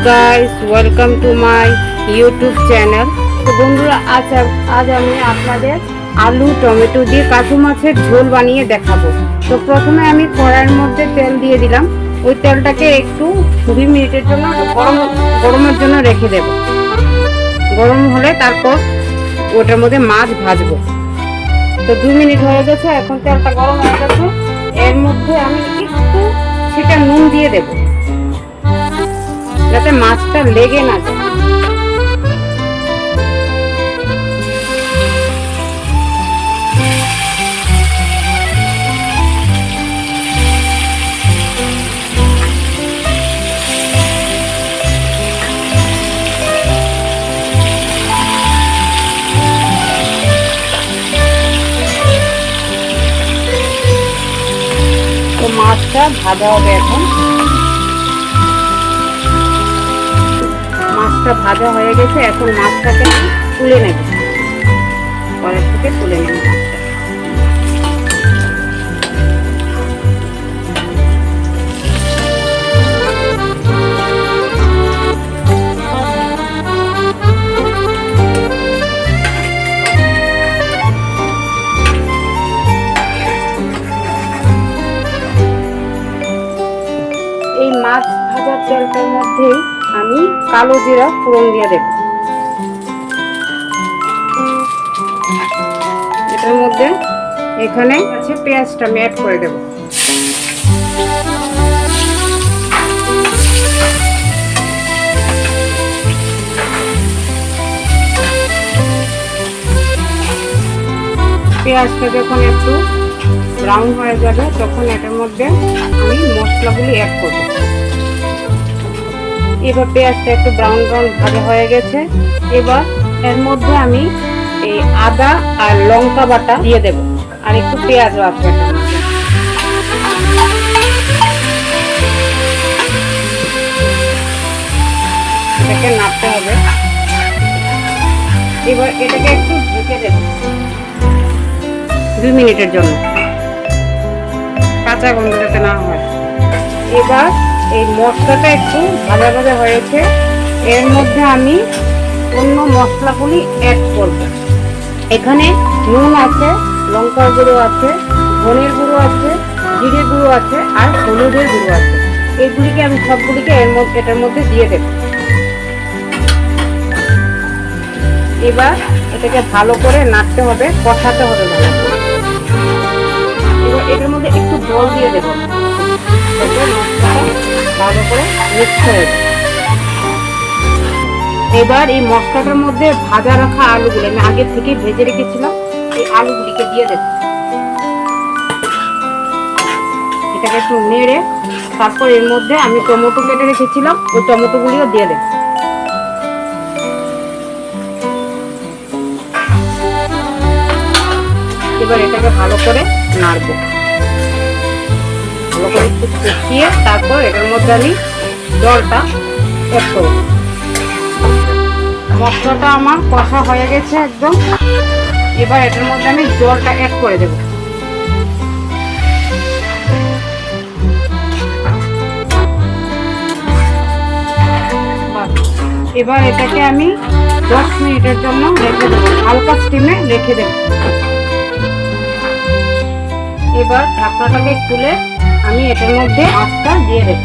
Guys, welcome to my YouTube channel. তো বন্ধুরা, আজ আমি আপনাদের আলু টমেটো দিয়ে কাঠু মাছের ঝোল বানিয়ে দেখাবো। তো প্রথমে আমি কড়াইয়ের মধ্যে তেল দিয়ে দিলাম। ওই তেলটাকে একটু 2 মিনিটের জন্য গরমের জন্য রেখে দেব। গরম হলে তারপর ওটার মধ্যে মাছ ভাজবো। তো 2 মিনিট হয়ে গেছে, এখন তেলটা গরম হয়ে গেছে। এর মধ্যে আমি একটু সেটা নুন দিয়ে দেব, যাতে মাছটা লেগে না যায়। তো মাছটা ভাজা হবে। এখন মাছটা ভাজা হয়ে গেছে, এখন মাছটাকে তুলে নেব, কড়াই থেকে তুলে নেব মাছটা। এই মাছ ভাজার তেলটার মধ্যেই আমি কালো জিরা ফোড়ন দিয়ে দেব। এটার মধ্যে এখানে আছে পেঁয়াজটা আমি অ্যাড করে দেব। পেঁয়াজটা যখন একটু ব্রাউন হয়ে যাবে, তখন এটার মধ্যে আমি মশলাগুলি অ্যাড করব। এবার পেঁয়াজটা একটু ব্রাউন ভাজা হয়ে গেছে। এবার এর মধ্যে আমি এই আদা আর লঙ্কা বাটা দিয়ে দেব, আর একটু পেঁয়াজও আছে এটার মধ্যে। এটাকে নাড়তে হবে। এবার এটাকে একটু ঢেকে দেব 2 মিনিটের জন্য, কাঁচা গন্ধ যাতে না হয়। এবার এই মশলাটা একটু ভাজা ভাজা হয়েছে, এর মধ্যে আমি অন্য মশলাগুলি অ্যাড করব। এখানে নুন আছে, লঙ্কার গুঁড়ো আছে, ধনের গুঁড়ো আছে, জিরে গুঁড়ো আছে, আর হলুদের গুঁড়ো আছে। এগুলিকে আমি সবগুলিকে এটার মধ্যে দিয়ে দেব। এবার এটাকে ভালো করে নাড়তে হবে, কষাতে হবে ভালো করে। এবার এটার মধ্যে একটু জল দিয়ে দেব, ভালো করে মিক্স হয়ে যাবে। এবার এই মশলাটার মধ্যে ভাজা রাখা আলুগুলো আমি আগে থেকে ভেজে রেখেছিলাম, এই আলুগুলিকে দিয়ে দেব। এটাকে একটু নেড়ে তারপর এর মধ্যে আমি টমেটো কেটে রেখেছিলাম, ওই টমেটোগুলিও দিয়ে দেব। এবার এটাকে ভালো করে নাড়বো, ভালো করে একটু কষিয়ে তারপর এটার মধ্যে আমি জলটা অ্যাড করব। মশলাটা আমার কষা হয়ে গেছে একদম। এবার এটার মধ্যে আমি জলটা অ্যাড করে দেব। এবার এটাকে আমি 10 মিনিটের জন্য রেখে দেবো, হালকা স্টিমে রেখে দেব। এবার ঢাকনাটাকে খুলে আমি এটার মধ্যে মাছটা দিয়ে দেব।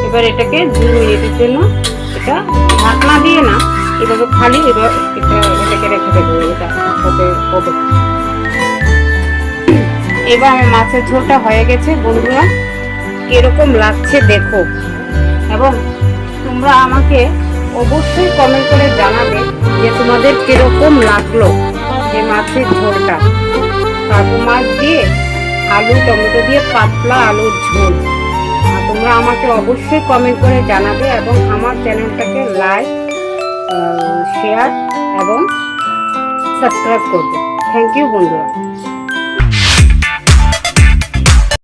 এবার এটাকে 2 মিনিটের জন্য, এটা ঢাকনা দিয়ে না, এভাবে খালি এবার এটাকে রেখে দেবো। এটা হবে। এবার আমার মাছের ঝোলটা হয়ে গেছে। বন্ধুরা, কিরকম লাগছে দেখো, এবং তোমরা আমাকে অবশ্যই কমেন্ট করে জানাবে যে তোমাদের কিরকম লাগলো যে মাছের ঝোলটা। কাঠু মাছ দিয়ে আলু টমেটো দিয়ে পাতলা আলুর ঝোল। তোমরা আমাকে অবশ্যই কমেন্ট করে জানাবে, এবং আমার চ্যানেলটাকে লাইক, শেয়ার এবং সাবস্ক্রাইব করবে। থ্যাংক ইউ বন্ধুরা।